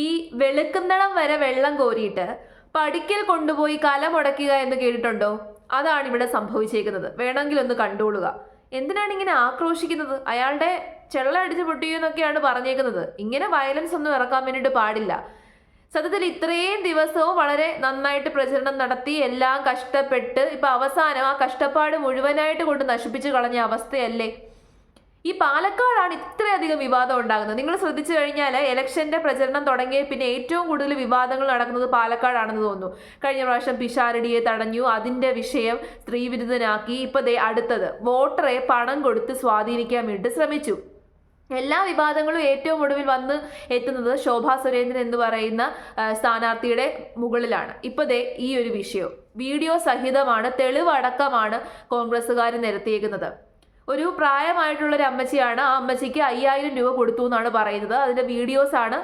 ഈ വെളുക്കുന്നിടം വരെ വെള്ളം കോരിയിട്ട് പടിക്കൽ കൊണ്ടുപോയി കല മുടക്കുക എന്ന് കേട്ടിട്ടുണ്ടോ? അതാണ് ഇവിടെ സംഭവിച്ചേക്കുന്നത്. വേണമെങ്കിൽ ഒന്ന് കണ്ടോളുക. എന്തിനാണ് ഇങ്ങനെ ആക്രോശിക്കുന്നത്? അയാളുടെ ചെള്ള അടിച്ച് പൊട്ടിയെന്നൊക്കെയാണ് പറഞ്ഞേക്കുന്നത്. ഇങ്ങനെ വയലൻസ് ഒന്നും ഇറക്കാൻ വേണ്ടിയിട്ട് പാടില്ല. സത്യത്തിൽ ഇത്രയും ദിവസവും വളരെ നന്നായിട്ട് പ്രചരണം നടത്തി എല്ലാം കഷ്ടപ്പെട്ട് ഇപ്പൊ അവസാനം ആ കഷ്ടപ്പാട് മുഴുവനായിട്ട് കൊണ്ട് നശിപ്പിച്ച് കളഞ്ഞ അവസ്ഥയല്ലേ? ഈ പാലക്കാടാണ് ഇത്രയധികം വിവാദം ഉണ്ടാകുന്നത്. നിങ്ങൾ ശ്രദ്ധിച്ചു കഴിഞ്ഞാൽ ഇലക്ഷന്റെ പ്രചരണം തുടങ്ങിയ പിന്നെ ഏറ്റവും കൂടുതൽ വിവാദങ്ങൾ നടക്കുന്നത് പാലക്കാടാണെന്ന് തോന്നുന്നു. കഴിഞ്ഞ പ്രാവശ്യം പിഷാരടിയെ തടഞ്ഞു, അതിന്റെ വിഷയം സ്ത്രീവിരുദ്ധനാക്കി. ഇപ്പൊ ദേ അടുത്തത് വോട്ടറെ പണം കൊടുത്ത് സ്വാധീനിക്കാൻ വേണ്ടി ശ്രമിച്ചു. എല്ലാ വിവാദങ്ങളും ഏറ്റവും ഒടുവിൽ വന്ന് എത്തുന്നത് ശോഭാ സുരേന്ദ്രൻ എന്ന് പറയുന്ന സ്ഥാനാർത്ഥിയുടെ മുകളിലാണ്. ഇപ്പൊ ദേ ഈ ഒരു വിഷയം വീഡിയോ സഹിതമാണ്, തെളിവടക്കമാണ് കോൺഗ്രസ്സുകാർ നിരത്തിയേക്കുന്നത്. ഒരു പ്രായമായിട്ടുള്ള ഒരു അമ്മച്ചിയാണ്. ആ അമ്മച്ചിക്ക് 5000 രൂപ കൊടുത്തു എന്നാണ് പറയുന്നത്. അതിന്റെ വീഡിയോസ് ആണ്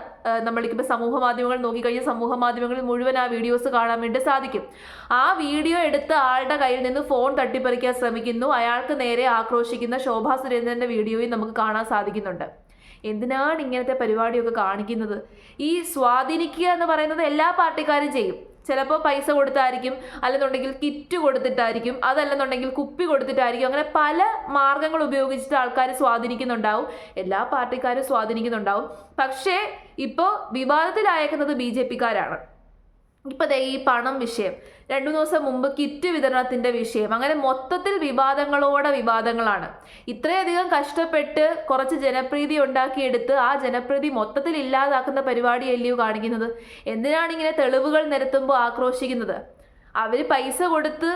നമ്മളിപ്പോൾ സമൂഹ മാധ്യമങ്ങൾ നോക്കിക്കഴിഞ്ഞാൽ സമൂഹ മാധ്യമങ്ങളിൽ മുഴുവൻ ആ വീഡിയോസ് കാണാൻ വേണ്ടി സാധിക്കും. ആ വീഡിയോ എടുത്ത ആളുടെ കയ്യിൽ നിന്ന് ഫോൺ തട്ടിപ്പറിക്കാൻ ശ്രമിക്കുന്നു. അയാൾക്ക് നേരെ ആക്രോശിക്കുന്ന ശോഭാ സുരേന്ദ്രന്റെ വീഡിയോയും നമുക്ക് കാണാൻ സാധിക്കുന്നുണ്ട്. എന്തിനാണ് ഇങ്ങനത്തെ പരിപാടിയൊക്കെ കാണിക്കുന്നത്? ഈ സ്വാധീനിക്കുക എന്ന് പറയുന്നത് എല്ലാ പാർട്ടിക്കാരും ചെയ്യും. ചിലപ്പോൾ പൈസ കൊടുത്തായിരിക്കും, അല്ലെന്നുണ്ടെങ്കിൽ കിറ്റ് കൊടുത്തിട്ടായിരിക്കും, അതല്ലെന്നുണ്ടെങ്കിൽ കുപ്പി കൊടുത്തിട്ടായിരിക്കും. അങ്ങനെ പല മാർഗങ്ങൾ ഉപയോഗിച്ചിട്ട് ആൾക്കാർ സ്വാധീനിക്കുന്നുണ്ടാവും. എല്ലാ പാർട്ടിക്കാരും സ്വാധീനിക്കുന്നുണ്ടാവും. പക്ഷേ ഇപ്പോൾ വിവാദത്തിലായേക്കുന്നത് BJP-ക്കാരാണ്. ഇപ്പൊ ഈ പണം വിഷയം, 2 ദിവസം മുമ്പ് കിറ്റ് വിതരണത്തിന്റെ വിഷയം, അങ്ങനെ മൊത്തത്തിൽ വിവാദങ്ങളാണ്. ഇത്രയധികം കഷ്ടപ്പെട്ട് കുറച്ച് ജനപ്രീതി ഉണ്ടാക്കിയെടുത്ത് ആ ജനപ്രീതി മൊത്തത്തിൽ ഇല്ലാതാക്കുന്ന പരിപാടിയല്ലയോ കാണിക്കുന്നത്? എന്തിനാണ് ഇങ്ങനെ തെളിവുകൾ നിരത്തുമ്പോൾ ആക്രോശിക്കുന്നത്? അവര് പൈസ കൊടുത്ത്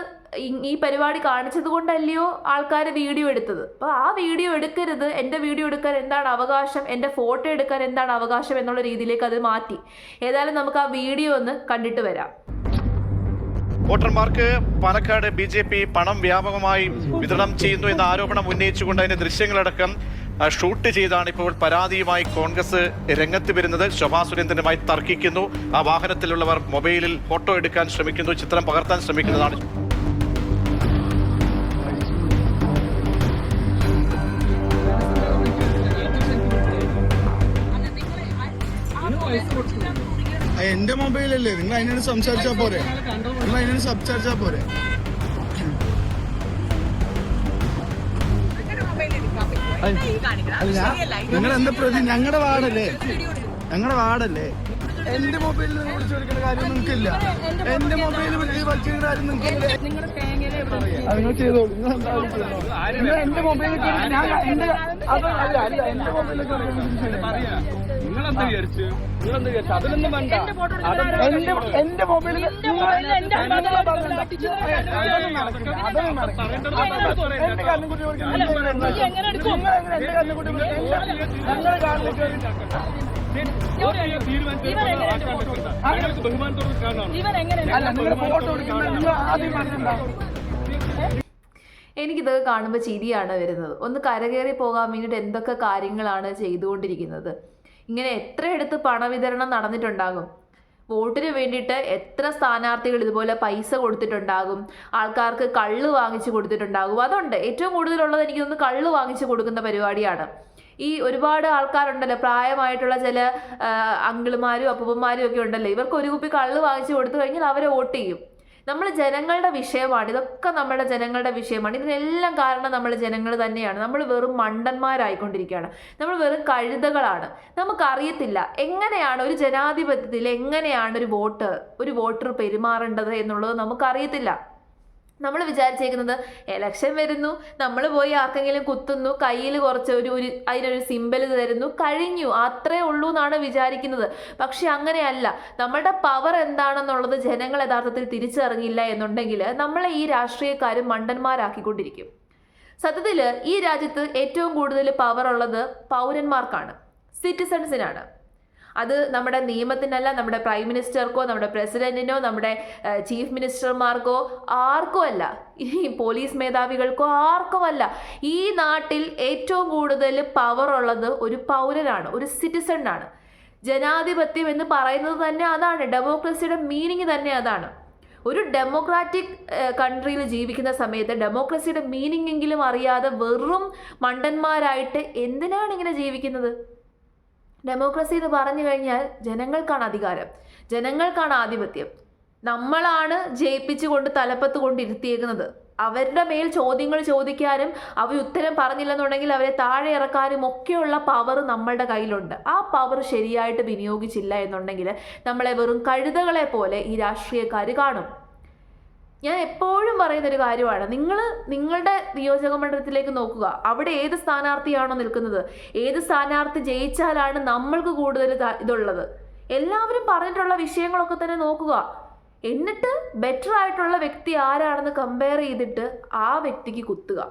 ഈ പരിപാടി കാണിച്ചത് കൊണ്ടല്ലയോ ആൾക്കാർ വീഡിയോ എടുത്തത്. അപ്പോൾ ആ വീഡിയോ എടുക്കരുത്, എൻ്റെ വീഡിയോ എടുക്കാൻ എന്താണ് അവകാശം, എൻ്റെ ഫോട്ടോ എടുക്കാൻ എന്താണ് അവകാശം എന്നുള്ള രീതിയിലേക്ക് അത് മാറ്റി. ഏതായാലും നമുക്ക് ആ വീഡിയോ ഒന്ന് കണ്ടിട്ട് വരാം. വോട്ടർമാർക്ക് പാലക്കാട് BJP പണം വ്യാപകമായി വിതരണം ചെയ്യുന്നു എന്ന ആരോപണം ഉന്നയിച്ചുകൊണ്ട് അതിന്റെ ദൃശ്യങ്ങളടക്കം ഷൂട്ട് ചെയ്താണ് ഇപ്പോൾ പരാതിയുമായി കോൺഗ്രസ് രംഗത്ത് വരുന്നത്. ശോഭാ സുരേന്ദ്രനുമായി തർക്കിക്കുന്നു. ആ വാഹനത്തിലുള്ളവർ മൊബൈലിൽ ഫോട്ടോ എടുക്കാൻ ശ്രമിക്കുന്നു, ചിത്രം പകർത്താൻ ശ്രമിക്കുന്നതാണ്. എന്റെ മൊബൈലല്ലേ, നിങ്ങൾ അതിനോട് സംസാരിച്ചാ പോരെ? നിങ്ങൾ എന്താ പ്രതി? ഞങ്ങളുടെ വാർഡല്ലേ? എന്റെ മൊബൈലിൽ വിളിച്ചു കൊടുക്കുന്ന കാര്യം നിങ്ങൾക്കില്ല. എന്റെ മൊബൈലിൽ വലിക്കുന്ന കാര്യം നിങ്ങൾക്കില്ല. നിങ്ങൾ ചെയ്തോളൂ. എന്റെ മൊബൈലിൽ അതിലൊന്നും വേണ്ട. എന്റെ മൊബൈലിൽ എനിക്കിത് കാണുമ്പോൾ ചിരിയാണ് വരുന്നത്. ഒന്ന് കരകയറി പോകാൻ വേണ്ടിയിട്ട് എന്തൊക്കെ കാര്യങ്ങളാണ് ചെയ്തുകൊണ്ടിരിക്കുന്നത്. ഇങ്ങനെ എത്രയെടുത്ത് പണവിതരണം നടന്നിട്ടുണ്ടാകും. വോട്ടിന് വേണ്ടിയിട്ട് എത്ര സ്ഥാനാർത്ഥികൾ ഇതുപോലെ പൈസ കൊടുത്തിട്ടുണ്ടാകും, ആൾക്കാർക്ക് കള്ള് വാങ്ങിച്ചു കൊടുത്തിട്ടുണ്ടാകും. അതുണ്ട് ഏറ്റവും കൂടുതലുള്ളത് എനിക്ക് തോന്നുന്നു കള്ള് വാങ്ങിച്ചു കൊടുക്കുന്ന പരിപാടിയാണ്. ഈ ഒരുപാട് ആൾക്കാരുണ്ടല്ലോ, പ്രായമായിട്ടുള്ള ചില അങ്കിളുമാരും അപ്പൂപ്പന്മാരും ഒക്കെ ഉണ്ടല്ലോ, ഇവർക്ക് ഒരു കുപ്പി കള്ള് വാങ്ങിച്ചു കൊടുത്തു കഴിഞ്ഞാൽ അവരെ വോട്ട് ചെയ്യും. നമ്മൾ ജനങ്ങളുടെ വിഷയമാണ്, ഇതൊക്കെ നമ്മുടെ ജനങ്ങളുടെ വിഷയമാണ്. ഇതിനെല്ലാം കാരണം നമ്മൾ ജനങ്ങൾ തന്നെയാണ്. നമ്മൾ വെറും മണ്ടന്മാരായിക്കൊണ്ടിരിക്കുകയാണ്, നമ്മൾ വെറും കഴുതകളാണ്. നമുക്കറിയത്തില്ല എങ്ങനെയാണ് ഒരു ജനാധിപത്യത്തിൽ എങ്ങനെയാണ് ഒരു വോട്ടർ പെരുമാറേണ്ടത് എന്നുള്ളത് നമുക്കറിയത്തില്ല. നമ്മൾ വിചാരിച്ചേക്കുന്നത് എലക്ഷൻ വരുന്നു, നമ്മൾ പോയി ആർക്കെങ്കിലും കുത്തുന്നു, കയ്യിൽ കുറച്ച് അതിനൊരു സിമ്പൽ തരുന്നു, കഴിഞ്ഞു, അത്രേ ഉള്ളൂ എന്നാണ് വിചാരിക്കുന്നത്. പക്ഷെ അങ്ങനെയല്ല. നമ്മളുടെ പവർ എന്താണെന്നുള്ളത് ജനങ്ങൾ യഥാർത്ഥത്തിൽ തിരിച്ചറിഞ്ഞില്ല എന്നുണ്ടെങ്കിൽ നമ്മളെ ഈ രാഷ്ട്രീയക്കാർ മണ്ടന്മാരാക്കിക്കൊണ്ടിരിക്കും. സത്യത്തിൽ ഈ രാജ്യത്ത് ഏറ്റവും കൂടുതൽ പവർ ഉള്ളത് പൗരന്മാർക്കാണ്, സിറ്റിസൺസിനാണ്. അത് നമ്മുടെ നിയമത്തിനല്ല, നമ്മുടെ പ്രൈം മിനിസ്റ്റർക്കോ നമ്മുടെ പ്രസിഡന്റിനോ നമ്മുടെ ചീഫ് മിനിസ്റ്റർമാർക്കോ ആർക്കോ അല്ല, ഈ പോലീസ് മേധാവികൾക്കോ ആർക്കുമല്ല. ഈ നാട്ടിൽ ഏറ്റവും കൂടുതൽ പവർ ഉള്ളത് ഒരു പൗരനാണ്, ഒരു സിറ്റിസണാണ്. ജനാധിപത്യം എന്ന് പറയുന്നത് തന്നെ അതാണ്, ഡെമോക്രസിയുടെ മീനിങ് തന്നെ അതാണ്. ഒരു ഡെമോക്രാറ്റിക് കൺട്രിയിൽ ജീവിക്കുന്ന സമയത്ത് ഡെമോക്രസിയുടെ മീനിങ് എങ്കിലും അറിയാതെ വെറും മണ്ടന്മാരായിട്ട് എന്തിനാണ് ഇങ്ങനെ ജീവിക്കുന്നത്? ഡെമോക്രസി എന്ന് പറഞ്ഞു കഴിഞ്ഞാൽ ജനങ്ങൾക്കാണ് അധികാരം, ജനങ്ങൾക്കാണ് ആധിപത്യം. നമ്മളാണ് ജയിപ്പിച്ചുകൊണ്ട് തലപ്പത്ത് കൊണ്ടിരുത്തിയേക്കുന്നത്. അവരുടെ മേൽ ചോദ്യങ്ങൾ ചോദിക്കാനും അവർ ഉത്തരം പറഞ്ഞില്ലെന്നുണ്ടെങ്കിൽ അവരെ താഴെ ഇറക്കാനും ഒക്കെയുള്ള പവർ നമ്മളുടെ കയ്യിലുണ്ട്. ആ പവർ ശരിയായിട്ട് വിനിയോഗിച്ചില്ല എന്നുണ്ടെങ്കിൽ നമ്മളെ വെറും കഴുതകളെ പോലെ ഈ രാഷ്ട്രീയക്കാർ കാണും. ഞാൻ എപ്പോഴും പറയുന്നൊരു കാര്യമാണ്, നിങ്ങളുടെ നിയോജക മണ്ഡലത്തിലേക്ക് നോക്കുക. അവിടെ ഏത് സ്ഥാനാർത്ഥിയാണോ നിൽക്കുന്നത്, ഏത് സ്ഥാനാർത്ഥി ജയിച്ചാലാണ് നമ്മൾക്ക് കൂടുതൽ ഇതുള്ളത്, എല്ലാവരും പറഞ്ഞിട്ടുള്ള വിഷയങ്ങളൊക്കെ തന്നെ നോക്കുക. എന്നിട്ട് ബെറ്റർ ആയിട്ടുള്ള വ്യക്തി ആരാണെന്ന് കമ്പയർ ചെയ്തിട്ട് ആ വ്യക്തിക്ക് കുത്തുക.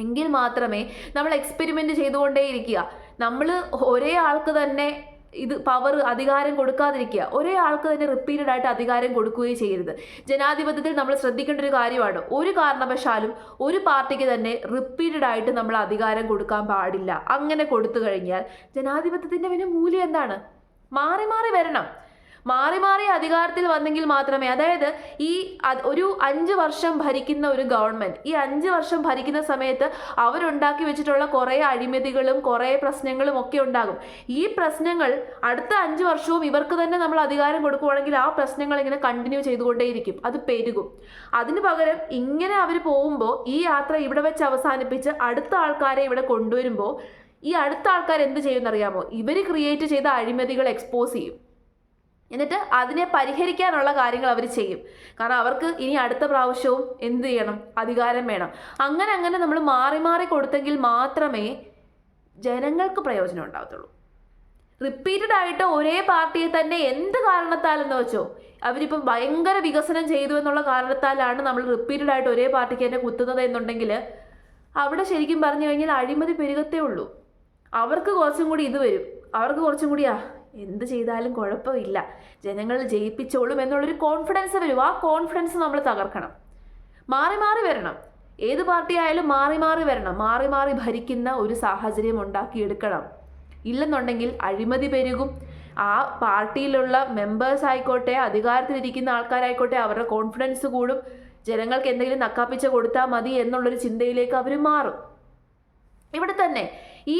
എങ്കിൽ മാത്രമേ നമ്മൾ എക്സ്പെരിമെൻ്റ് ചെയ്തുകൊണ്ടേയിരിക്കുക. നമ്മൾ ഒരേ ആൾക്ക് തന്നെ അധികാരം കൊടുക്കാതിരിക്കുക, ഒരേ ആൾക്ക് തന്നെ റിപ്പീറ്റഡ് ആയിട്ട് അധികാരം കൊടുക്കുകയും ചെയ്യരുത്. ജനാധിപത്യത്തിൽ നമ്മൾ ശ്രദ്ധിക്കേണ്ട ഒരു കാര്യമാണ്, ഒരു കാരണവശാലും ഒരു പാർട്ടിക്ക് തന്നെ റിപ്പീറ്റഡ് ആയിട്ട് നമ്മൾ അധികാരം കൊടുക്കാൻ പാടില്ല. അങ്ങനെ കൊടുത്തു കഴിഞ്ഞാൽ ജനാധിപത്യത്തിൻ്റെ പിന്നെ മൂല്യം എന്താണ്? മാറി മാറി വരണം. മാറി മാറി അധികാരത്തിൽ വന്നെങ്കിൽ മാത്രമേ, അതായത് ഒരു 5 വർഷം ഭരിക്കുന്ന ഒരു ഗവൺമെൻറ് ഈ 5 വർഷം ഭരിക്കുന്ന സമയത്ത് അവരുണ്ടാക്കി വെച്ചിട്ടുള്ള കുറേ അഴിമതികളും കുറേ പ്രശ്നങ്ങളും ഒക്കെ ഉണ്ടാകും. ഈ പ്രശ്നങ്ങൾ അടുത്ത 5 വർഷവും ഇവർക്ക് തന്നെ നമ്മൾ അധികാരം കൊടുക്കുകയാണെങ്കിൽ ആ പ്രശ്നങ്ങൾ ഇങ്ങനെ കണ്ടിന്യൂ ചെയ്തുകൊണ്ടേയിരിക്കും, അത് പെരുകും. അതിന് പകരം ഇങ്ങനെ അവർ പോകുമ്പോൾ ഈ യാത്ര ഇവിടെ വെച്ച് അവസാനിപ്പിച്ച് അടുത്ത ആൾക്കാരെ ഇവിടെ കൊണ്ടുവരുമ്പോൾ ഈ അടുത്ത ആൾക്കാർ എന്ത് ചെയ്യുമെന്നറിയാമോ? ഇവർ ക്രിയേറ്റ് ചെയ്ത അഴിമതികൾ എക്സ്പോസ് ചെയ്യും. എന്നിട്ട് അതിനെ പരിഹരിക്കാനുള്ള കാര്യങ്ങൾ അവർ ചെയ്യും. കാരണം അവർക്ക് ഇനി അടുത്ത പ്രാവശ്യവും എന്ത് ചെയ്യണം? അധികാരം വേണം. അങ്ങനെ നമ്മൾ മാറി മാറി കൊടുത്തെങ്കിൽ മാത്രമേ ജനങ്ങൾക്ക് പ്രയോജനം ഉണ്ടാകത്തുള്ളൂ. റിപ്പീറ്റഡ് ആയിട്ട് ഒരേ പാർട്ടിയെ തന്നെ എന്ത് കാരണത്താലെന്ന് വെച്ചോ, അവരിപ്പം ഭയങ്കര വികസനം ചെയ്തു എന്നുള്ള കാരണത്താലാണ് നമ്മൾ റിപ്പീറ്റഡ് ആയിട്ട് ഒരേ പാർട്ടിക്ക് തന്നെ കുത്തുന്നത് എന്നുണ്ടെങ്കിൽ അവിടെ ശരിക്കും പറഞ്ഞു കഴിഞ്ഞാൽ അഴിമതി പെരുകത്തേ ഉള്ളൂ. അവർക്ക് കുറച്ചും കൂടി ഇത് വരും, അവർക്ക് കുറച്ചും കൂടിയാ എന്ത് ചെയ്താലും കുഴപ്പമില്ല, ജനങ്ങൾ ജയിപ്പിച്ചോളും എന്നുള്ളൊരു കോൺഫിഡൻസ് വരും. ആ കോൺഫിഡൻസ് നമ്മൾ തകർക്കണം. മാറി മാറി വരണം. ഏത് പാർട്ടി ആയാലും മാറി മാറി വരണം. മാറി മാറി ഭരിക്കുന്ന ഒരു സാഹചര്യം ഉണ്ടാക്കിയെടുക്കണം. ഇല്ലെന്നുണ്ടെങ്കിൽ അഴിമതി പെരുകും. ആ പാർട്ടിയിലുള്ള മെമ്പേഴ്സ് ആയിക്കോട്ടെ, അധികാരത്തിലിരിക്കുന്ന ആൾക്കാരായിക്കോട്ടെ, അവരുടെ കോൺഫിഡൻസ് കൂടും. ജനങ്ങൾക്ക് എന്തെങ്കിലും നക്കാപ്പിച്ച കൊടുത്താൽ മതി എന്നുള്ളൊരു ചിന്തയിലേക്ക് അവർ മാറും. ഇവിടെ തന്നെ ഈ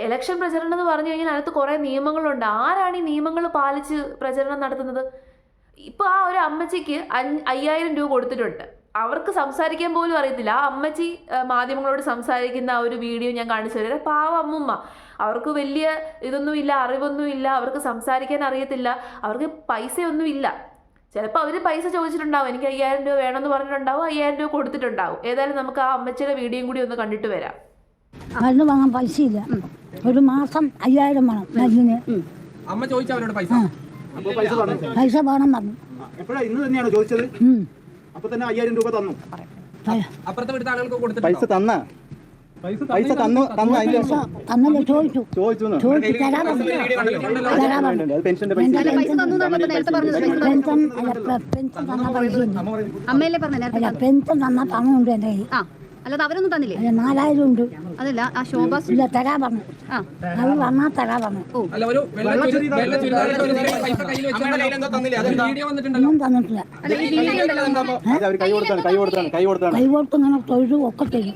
ഇലക്ഷൻ പ്രചരണം എന്ന് പറഞ്ഞു കഴിഞ്ഞാൽ അതിനകത്ത് കുറേ നിയമങ്ങളുണ്ട്. ആരാണ് ഈ നിയമങ്ങൾ പാലിച്ച് പ്രചരണം നടത്തുന്നത്? ഇപ്പോൾ ആ ഒരു അമ്മച്ചിക്ക് 5000 രൂപ കൊടുത്തിട്ടുണ്ട്. അവർക്ക് സംസാരിക്കാൻ പോലും അറിയത്തില്ല. ആ അമ്മച്ചി മാധ്യമങ്ങളോട് സംസാരിക്കുന്ന ആ ഒരു വീഡിയോ ഞാൻ കാണിച്ചു തരാം. പാവ അമ്മുമ്മ, അവർക്ക് വലിയ ഇതൊന്നുമില്ല, അറിവൊന്നുമില്ല, അവർക്ക് സംസാരിക്കാൻ അറിയത്തില്ല, അവർക്ക് പൈസയൊന്നുമില്ല. ചിലപ്പോൾ അവർ പൈസ ചോദിച്ചിട്ടുണ്ടാവും, എനിക്ക് 5000 രൂപ വേണമെന്ന് പറഞ്ഞിട്ടുണ്ടാവും, 5000 രൂപ കൊടുത്തിട്ടുണ്ടാവും. ഏതായാലും നമുക്ക് ആ അമ്മച്ചിയുടെ വീഡിയോയും കൂടി ഒന്ന് കണ്ടിട്ട് വരാം. മരുന്ന് വാങ്ങാൻ പൈസയില്ല, ഒരു മാസം 5000 വേണം മരുന്നിന്. അമ്മ ചോദിച്ചു അവരോട് പൈസ പൈസ വേണം പറഞ്ഞു. എപ്പോഴാ ഇന്ന് തന്നെയാണോ ചോദിച്ചത്? അപ്പൊ തന്നെ 5000 രൂപ തന്നു. അപ്പുറത്തെ വീട്ടിലെ ആളുകൾക്ക് കൊടുത്തിട്ട് പൈസ തന്ന പൈസ തന്നു തന്നല്ലേ ചോദിച്ചു തരാൻ അത് പെൻഷന്റെ പൈസ പെൻഷൻ തന്ന പൈസ അല്ല, പെൻഷൻ തന്ന പണമുണ്ട് എൻ്റെ കയ്യിൽ. അല്ലാതെ അവരൊന്നും തന്നില്ലേ? 4000 ഉണ്ട്. അതല്ല ആ ശോഭ ഇല്ല, തരാ പറഞ്ഞു. അവർ വന്നാൽ തരാ പറഞ്ഞു. അല്ല, ഒരു വെള്ള ചുരിദാറിട്ട് ഒരു പൈസ കയ്യിൽ വെച്ചിട്ടുണ്ടല്ലോ, വീഡിയോ വന്നിട്ടുണ്ടല്ലോ. ഒന്നും തന്നിട്ടില്ല. അല്ല ഈ വീഡിയോ ഉണ്ടല്ലോ, കൈ കൊടുത്താണ് കൈ കൊടുത്ത് ഇങ്ങനെ തൊഴിലും ഒക്കെ ചെയ്യും,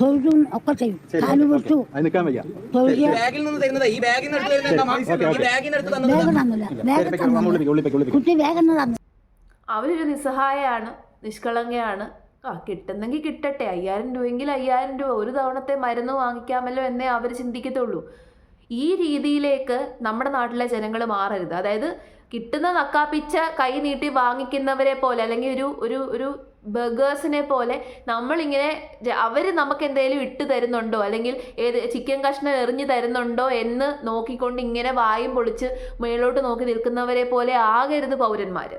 തൊഴിലും ഒക്കെ ചെയ്യും. കാല് വിട്ടു നിൽക്കാൻ വയ്യ. തൊഴിൽ ബാഗിൽ നിന്ന് തരുന്നത് ഈ ബാഗിൽ നിന്ന് എടുത്ത് തരുന്നത്, ഈ ബാഗിൽ നിന്ന് എടുത്ത് തന്നത് വേഗം തന്നില്ല, വേഗം തന്നില്ല. കുട്ടി വേഗം തന്നു. അവരൊരു നിസ്സഹായയാണ്, നിഷ്കളങ്കയാണ്. കിട്ടുന്നെങ്കിൽ കിട്ടട്ടെ, 5000 രൂപയെങ്കിൽ 5000 രൂപ, ഒരു തവണത്തെ മരുന്ന് വാങ്ങിക്കാമല്ലോ എന്നേ അവർ ചിന്തിക്കത്തുള്ളൂ. ഈ രീതിയിലേക്ക് നമ്മുടെ നാട്ടിലെ ജനങ്ങൾ മാറരുത്. അതായത് കിട്ടുന്ന നക്കാപ്പിച്ച കൈ നീട്ടി വാങ്ങിക്കുന്നവരെ പോലെ, അല്ലെങ്കിൽ ഒരു ബർഗേഴ്സിനെ പോലെ നമ്മളിങ്ങനെ അവർ നമുക്ക് എന്തെങ്കിലും ഇട്ട് തരുന്നുണ്ടോ, അല്ലെങ്കിൽ ചിക്കൻ കഷ്ണം എറിഞ്ഞ് തരുന്നുണ്ടോ എന്ന് നോക്കിക്കൊണ്ട് ഇങ്ങനെ വായും പൊളിച്ച് മേലോട്ട് നോക്കി നിൽക്കുന്നവരെ പോലെ ആകരുത് പൗരന്മാർ.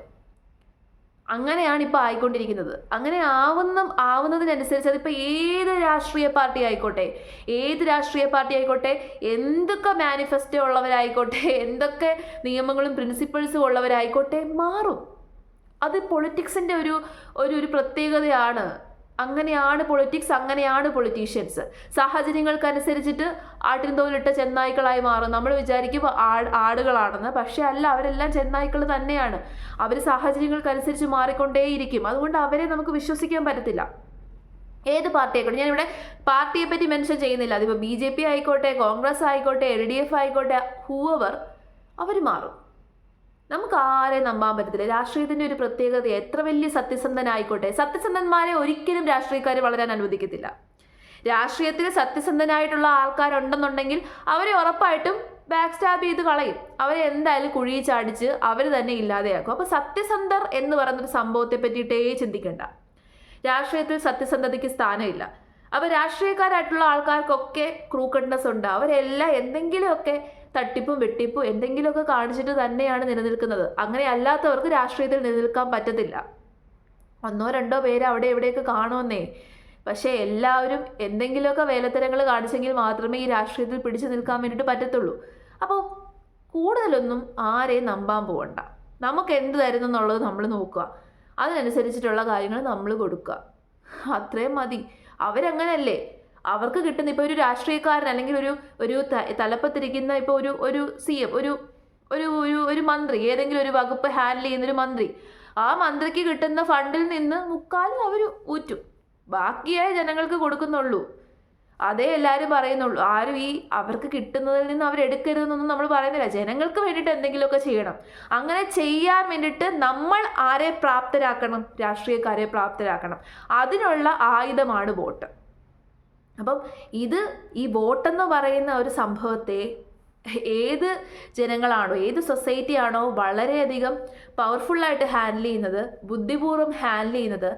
അങ്ങനെയാണ് ഇപ്പോൾ ആയിക്കൊണ്ടിരിക്കുന്നത്. അങ്ങനെ ആവുന്നതിനനുസരിച്ച് അതിപ്പോൾ ഏത് രാഷ്ട്രീയ പാർട്ടി ആയിക്കോട്ടെ, എന്തൊക്കെ മാനിഫെസ്റ്റോ ഉള്ളവരായിക്കോട്ടെ, എന്തൊക്കെ നിയമങ്ങളും പ്രിൻസിപ്പിൾസും ഉള്ളവരായിക്കോട്ടെ, മാറും. അത് പൊളിറ്റിക്സിൻ്റെ ഒരു പ്രത്യേകതയാണ്. അങ്ങനെയാണ് പൊളിറ്റിക്സ്, അങ്ങനെയാണ് പൊളിറ്റീഷ്യൻസ്. സാഹചര്യങ്ങൾക്കനുസരിച്ചിട്ട് ആട്ടിൻ തോലിട്ട ചെന്നായ്ക്കളായി മാറും. നമ്മൾ വിചാരിക്കും ആടുകളാണെന്ന്, പക്ഷെ അല്ല, അവരെല്ലാം ചെന്നായ്ക്കൾ തന്നെയാണ്. അവർ സാഹചര്യങ്ങൾക്കനുസരിച്ച് മാറിക്കൊണ്ടേയിരിക്കും. അതുകൊണ്ട് അവരെ നമുക്ക് വിശ്വസിക്കാൻ പറ്റത്തില്ല. ഏത് പാർട്ടിയായിക്കോട്ടെ, ഞാനിവിടെ പാർട്ടിയെ പറ്റി മെൻഷൻ ചെയ്യുന്നില്ല. അതിപ്പോൾ BJP ആയിക്കോട്ടെ, കോൺഗ്രസ് ആയിക്കോട്ടെ, LDF ആയിക്കോട്ടെ, ഹൂവർ, അവർ മാറും. നമുക്ക് ആരെയും നമ്പാൻ പറ്റത്തില്ല. രാഷ്ട്രീയത്തിൻ്റെ ഒരു പ്രത്യേകത, എത്ര വലിയ സത്യസന്ധനായിക്കോട്ടെ, സത്യസന്ധന്മാരെ ഒരിക്കലും രാഷ്ട്രീയക്കാർ വളരാൻ അനുവദിക്കത്തില്ല. രാഷ്ട്രീയത്തിൽ സത്യസന്ധനായിട്ടുള്ള ആൾക്കാരുണ്ടെന്നുണ്ടെങ്കിൽ അവരെ ഉറപ്പായിട്ടും ബാക്ക് സ്റ്റാബ് ചെയ്ത് കളയും. അവരെ എന്തായാലും കുഴിയിൽ ചാടിച്ച് അവർ തന്നെ ഇല്ലാതെയാക്കും. അപ്പോൾ സത്യസന്ധർ എന്ന് പറയുന്നൊരു സംഭവത്തെ പറ്റിയിട്ടേ ചിന്തിക്കണ്ട. രാഷ്ട്രീയത്തിൽ സത്യസന്ധതയ്ക്ക് സ്ഥാനമില്ല. അപ്പോൾ രാഷ്ട്രീയക്കാരായിട്ടുള്ള ആൾക്കാർക്കൊക്കെ ക്രൂക്കഡ്നെസ് ഉണ്ട്. അവരെല്ലാം എന്തെങ്കിലുമൊക്കെ തട്ടിപ്പും വെട്ടിപ്പും എന്തെങ്കിലുമൊക്കെ കാണിച്ചിട്ട് തന്നെയാണ് നിലനിൽക്കുന്നത്. അങ്ങനെ അല്ലാത്തവർക്ക് രാഷ്ട്രീയത്തിൽ നിലനിൽക്കാൻ പറ്റത്തില്ല. 1-2 പേര് അവിടെ എവിടെയൊക്കെ കാണുമെന്നേ. പക്ഷേ എല്ലാവരും എന്തെങ്കിലുമൊക്കെ വേലത്തരങ്ങൾ കാണിച്ചെങ്കിൽ മാത്രമേ ഈ രാഷ്ട്രീയത്തിൽ പിടിച്ചു നിൽക്കാൻ വേണ്ടിയിട്ട് പറ്റത്തുള്ളൂ. അപ്പോൾ കൂടുതലൊന്നും ആരെയും നമ്പാൻ പോകണ്ട. നമുക്ക് എന്ത് തരുന്നു എന്നുള്ളത് നമ്മൾ നോക്കുക, അതിനനുസരിച്ചിട്ടുള്ള കാര്യങ്ങൾ നമ്മൾ കൊടുക്കുക, അത്രയും മതി. അവരങ്ങനല്ലേ, അവർക്ക് കിട്ടുന്ന ഇപ്പോൾ ഒരു രാഷ്ട്രീയക്കാരൻ അല്ലെങ്കിൽ ഒരു തലപ്പത്തിരിക്കുന്ന ഇപ്പോൾ ഒരു CM, ഒരു മന്ത്രി, ഏതെങ്കിലും ഒരു വകുപ്പ് ഹാൻഡിൽ ചെയ്യുന്നൊരു മന്ത്രി, ആ മന്ത്രിക്ക് കിട്ടുന്ന ഫണ്ടിൽ നിന്ന് 3/4 അവർ ഊറ്റും, ബാക്കിയായി ജനങ്ങൾക്ക് കൊടുക്കുന്നുള്ളൂ. അതേ എല്ലാവരും പറയുന്നുള്ളൂ. ആരും അവർക്ക് കിട്ടുന്നതിൽ നിന്ന് അവരെടുക്കരുതെന്നൊന്നും നമ്മൾ പറയുന്നില്ല. ജനങ്ങൾക്ക് വേണ്ടിയിട്ട് എന്തെങ്കിലുമൊക്കെ ചെയ്യണം. അങ്ങനെ ചെയ്യാൻ വേണ്ടിയിട്ട് നമ്മൾ ആരെ പ്രാപ്തരാക്കണം? രാഷ്ട്രീയക്കാരെ പ്രാപ്തരാക്കണം. അതിനുള്ള ആയുധമാണ് വോട്ട്. അപ്പം ഈ വോട്ടെന്ന് പറയുന്ന ഒരു സംഭവത്തെ ഏത് ജനങ്ങളാണോ, ഏത് സൊസൈറ്റിയാണോ വളരെയധികം പവർഫുള്ളായിട്ട് ഹാൻഡിൽ ചെയ്യുന്നത്, ബുദ്ധിപൂർവ്വം ഹാൻഡിൽ ചെയ്യുന്നത്,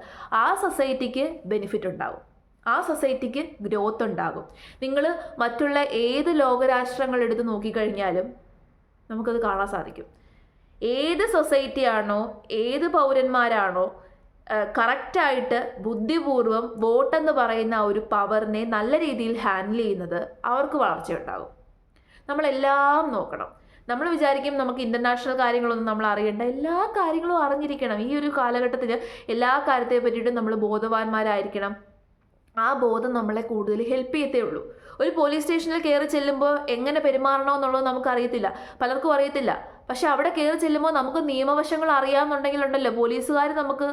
ആ സൊസൈറ്റിക്ക് ബെനിഫിറ്റ് ഉണ്ടാവും, ആ സൊസൈറ്റിക്ക് ഗ്രോത്ത് ഉണ്ടാകും. നിങ്ങൾ മറ്റുള്ള ഏത് ലോകരാഷ്ട്രങ്ങൾ എടുത്ത് നോക്കിക്കഴിഞ്ഞാലും നമുക്കത് കാണാൻ സാധിക്കും. ഏത് സൊസൈറ്റിയാണോ, ഏത് പൗരന്മാരാണോ കറക്റ്റായിട്ട് ബുദ്ധിപൂർവ്വം വോട്ടെന്ന് പറയുന്ന ഒരു പവറിനെ നല്ല രീതിയിൽ ഹാൻഡിൽ ചെയ്യുന്നത്, അവർക്ക് വളർച്ചയുണ്ടാകും. നമ്മളെല്ലാം നോക്കണം. നമ്മൾ വിചാരിക്കും നമുക്ക് ഇൻ്റർനാഷണൽ കാര്യങ്ങളൊന്നും നമ്മൾ അറിയണ്ട. എല്ലാ കാര്യങ്ങളും അറിഞ്ഞിരിക്കണം. ഈ ഒരു കാലഘട്ടത്തിൽ എല്ലാ കാര്യത്തെ പറ്റിയിട്ടും നമ്മൾ ബോധവാന്മാരായിരിക്കണം. ആ ബോധം നമ്മളെ കൂടുതൽ ഹെൽപ്പ് ചെയ്യത്തേ ഉള്ളൂ. ഒരു പോലീസ് സ്റ്റേഷനിൽ കയറി ചെല്ലുമ്പോൾ എങ്ങനെ പെരുമാറണമെന്നുള്ളത് നമുക്കറിയത്തില്ല, പലർക്കും അറിയത്തില്ല. പക്ഷെ അവിടെ കയറി ചെല്ലുമ്പോൾ നമുക്ക് നിയമവശങ്ങൾ അറിയാമെന്നുണ്ടെങ്കിലുണ്ടല്ലോ, പോലീസുകാർ നമുക്ക്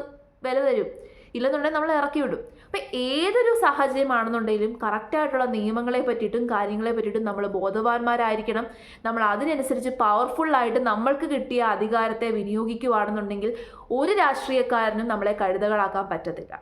വില തരും. ഇല്ലെന്നുണ്ടെങ്കിൽ നമ്മൾ ഇറക്കി വിടും. അപ്പം ഏതൊരു സാഹചര്യമാണെന്നുണ്ടെങ്കിലും കറക്റ്റായിട്ടുള്ള നിയമങ്ങളെ പറ്റിയിട്ടും കാര്യങ്ങളെ പറ്റിയിട്ടും നമ്മൾ ബോധവാന്മാരായിരിക്കണം. നമ്മൾ അതിനനുസരിച്ച് പവർഫുള്ളായിട്ട് നമ്മൾക്ക് കിട്ടിയ അധികാരത്തെ വിനിയോഗിക്കുകയാണെന്നുണ്ടെങ്കിൽ ഒരു രാഷ്ട്രീയക്കാരനും നമ്മളെ കഴുതകളാക്കാൻ പറ്റത്തില്ല.